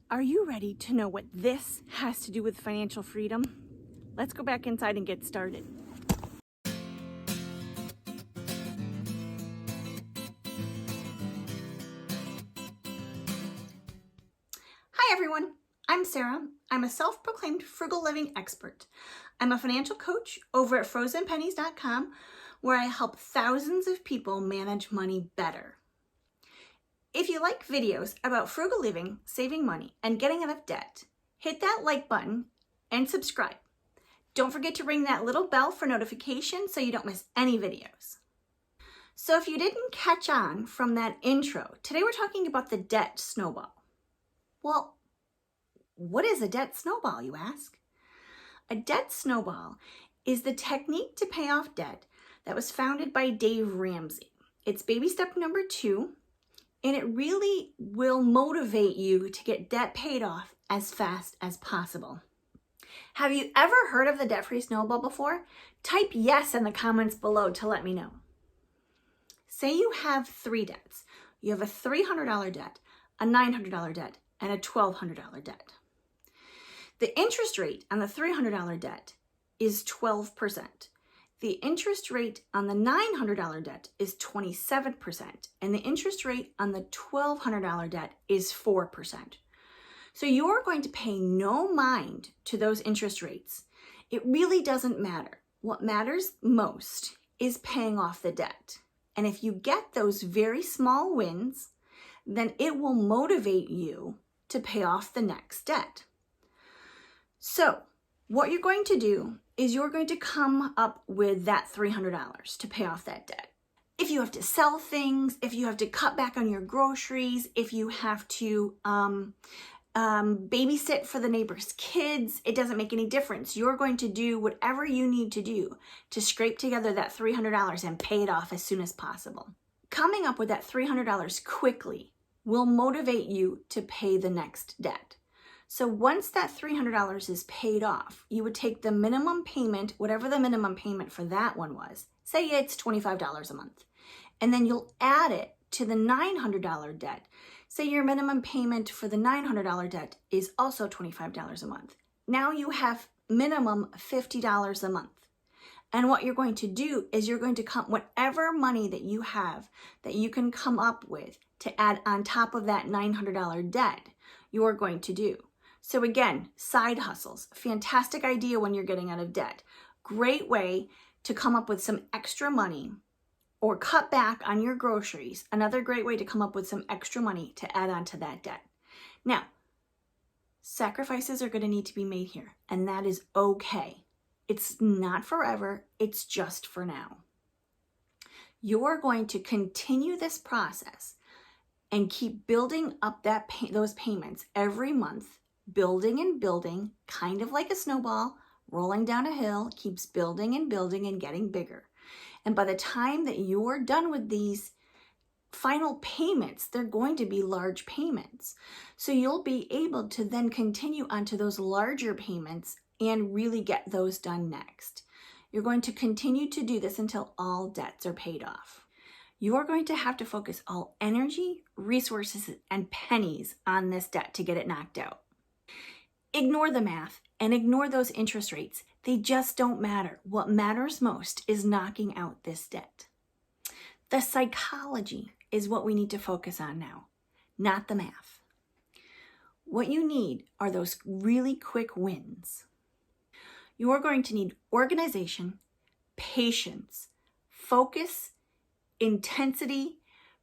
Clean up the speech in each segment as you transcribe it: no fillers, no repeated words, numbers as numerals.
Are you ready to know what this has to do with financial freedom? Let's go back inside and get started. Hi everyone, I'm Sara. I'm a self-proclaimed frugal living expert. I'm a financial coach over at frozenpennies.com, where I help thousands of people manage money better. If you like videos about frugal living, saving money, and getting out of debt, hit that like button and subscribe. Don't forget to ring that little bell for notifications so you don't miss any videos. So if you didn't catch on from that intro, today we're talking about the debt snowball. Well, what is a debt snowball, you ask? A debt snowball is the technique to pay off debt that was founded by Dave Ramsey. It's baby step number 2. And it really will motivate you to get debt paid off as fast as possible. Have you ever heard of the debt-free snowball before? Type yes in the comments below to let me know. Say you have 3 debts. You have a $300 debt, a $900 debt, and a $1,200 debt. The interest rate on the $300 debt is 12%. The interest rate on the $900 debt is 27%, and the interest rate on the $1,200 debt is 4%. So you're going to pay no mind to those interest rates. It really doesn't matter. What matters most is paying off the debt. And if you get those very small wins, then it will motivate you to pay off the next debt. So what you're going to do is you're going to come up with that $300 to pay off that debt. If you have to sell things, if you have to cut back on your groceries, if you have to babysit for the neighbor's kids, it doesn't make any difference. You're going to do whatever you need to do to scrape together that $300 and pay it off as soon as possible. Coming up with that $300 quickly will motivate you to pay the next debt. So once that $300 is paid off, you would take the minimum payment, whatever the minimum payment for that one was, say it's $25 a month, and then you'll add it to the $900 debt. Say your minimum payment for the $900 debt is also $25 a month. Now you have minimum $50 a month. And what you're going to do is you're going to come, whatever money that you have that you can come up with to add on top of that $900 debt, you're going to do. So again, side hustles, fantastic idea when you're getting out of debt. Great way to come up with some extra money or cut back on your groceries. Another great way to come up with some extra money to add on to that debt. Now, sacrifices are going to need to be made here, and that is okay. It's not forever, it's just for now. You're going to continue this process and keep building up those payments every month, building and building, kind of like a snowball, rolling down a hill, keeps building and building and getting bigger. And by the time that you're done with these final payments, they're going to be large payments. So you'll be able to then continue onto those larger payments and really get those done next. You're going to continue to do this until all debts are paid off. You're going to have to focus all energy, resources, and pennies on this debt to get it knocked out. Ignore the math and ignore those interest rates. They just don't matter. What matters most is knocking out this debt. The psychology is what we need to focus on now, not the math. What you need are those really quick wins. You're going to need organization, patience, focus, intensity,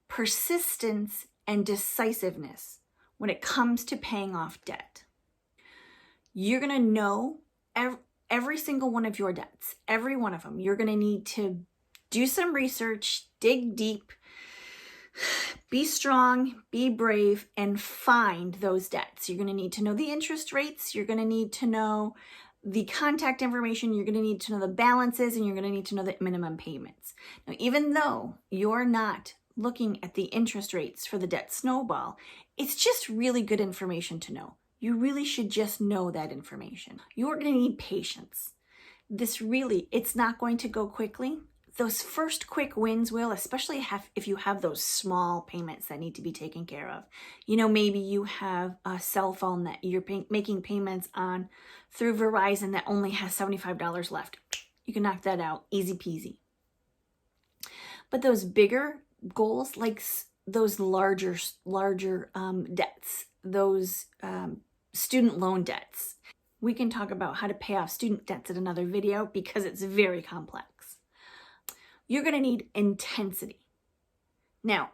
persistence, and decisiveness when it comes to paying off debt. You're going to know every single one of your debts, every one of them. You're going to need to do some research, dig deep, be strong, be brave, and find those debts. You're going to need to know the interest rates. You're going to need to know the contact information. You're going to need to know the balances, and you're going to need to know the minimum payments. Now, even though you're not looking at the interest rates for the debt snowball, it's just really good information to know. You really should just know that information. You're going to need patience. It's not going to go quickly. those first quick wins will, especially if you have those small payments that need to be taken care of. You know, maybe you have a cell phone that you're making payments on through Verizon that only has $75 left. You can knock that out, easy peasy. But those bigger goals, like those larger debts, those student loan debts, we can talk about how to pay off student debts in another video because it's very complex. You're going to need intensity. Now,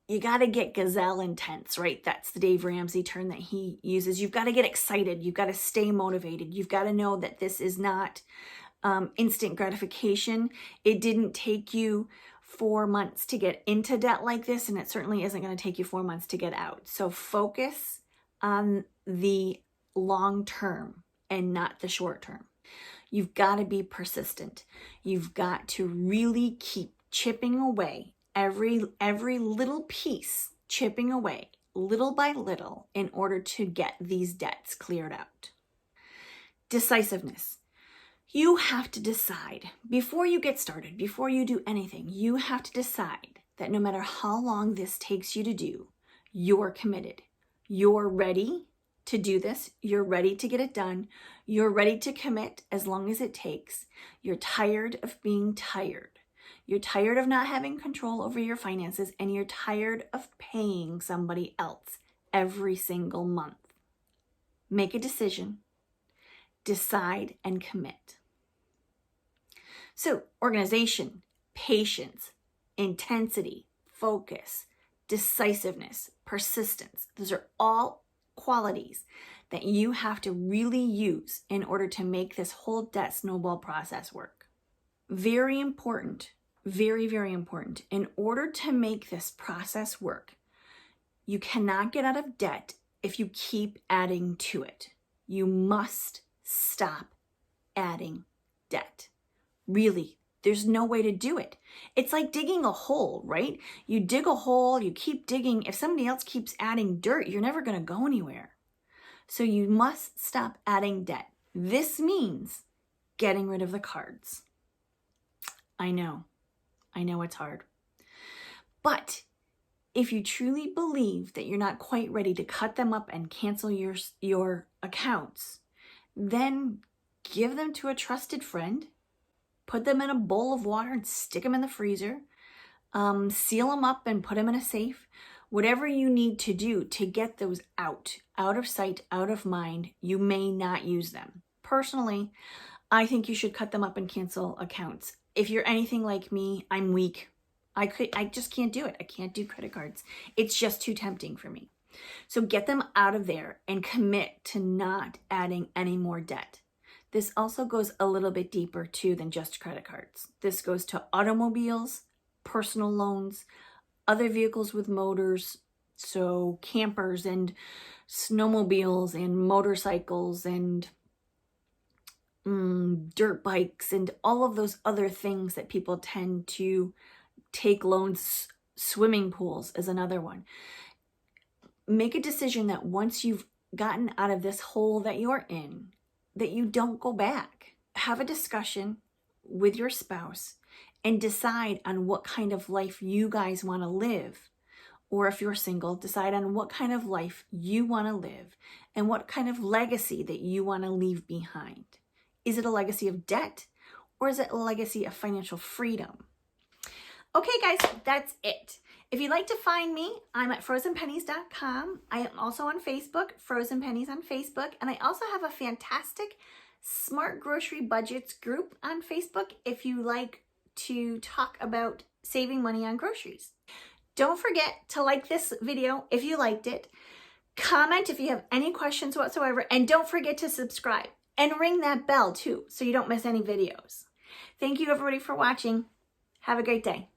you got to get gazelle intense, right? That's the Dave Ramsey term that he uses. You've got to get excited. You've got to stay motivated. You've got to know that this is not instant gratification. It didn't take you 4 months to get into debt like this, and it certainly isn't going to take you 4 months to get out. So focus on the long term and not the short term. You've got to be persistent. You've got to really keep chipping away every little piece, chipping away little by little in order to get these debts cleared out. Decisiveness. You have to decide before you get started, before you do anything, you have to decide that no matter how long this takes you to do, you're committed. You're ready to do this. You're ready to get it done. You're ready to commit as long as it takes. You're tired of being tired. You're tired of not having control over your finances, and you're tired of paying somebody else every single month. Make a decision, decide, and commit. So, organization, patience, intensity, focus, decisiveness, persistence. Those are all qualities that you have to really use in order to make this whole debt snowball process work. Very important, very, very important. In order to make this process work, you cannot get out of debt if you keep adding to it. You must stop adding debt. Really, there's no way to do it. It's like digging a hole, right? You dig a hole, you keep digging. If somebody else keeps adding dirt, you're never going to go anywhere. So you must stop adding debt. This means getting rid of the cards. I know it's hard. But if you truly believe that you're not quite ready to cut them up and cancel your accounts, then give them to a trusted friend. Put them in a bowl of water and stick them in the freezer. Seal them up and put them in a safe. Whatever you need to do to get those out of sight, out of mind, you may not use them. Personally, I think you should cut them up and cancel accounts. If you're anything like me, I'm weak. I just can't do it. I can't do credit cards. It's just too tempting for me. So get them out of there and commit to not adding any more debt. This also goes a little bit deeper too than just credit cards. This goes to automobiles, personal loans, other vehicles with motors, so campers and snowmobiles and motorcycles and dirt bikes and all of those other things that people tend to take loans. Swimming pools is another one. Make a decision that once you've gotten out of this hole that you're in, that you don't go back. Have a discussion with your spouse and decide on what kind of life you guys want to live. Or if you're single, decide on what kind of life you want to live and what kind of legacy that you want to leave behind. Is it a legacy of debt or is it a legacy of financial freedom? Okay, guys, that's it. If you'd like to find me, I'm at frozenpennies.com. I am also on Facebook, Frozen Pennies on Facebook, and I also have a fantastic Smart Grocery Budgets group on Facebook if you like to talk about saving money on groceries. Don't forget to like this video if you liked it, comment if you have any questions whatsoever, and don't forget to subscribe and ring that bell too so you don't miss any videos. Thank you everybody for watching. Have a great day.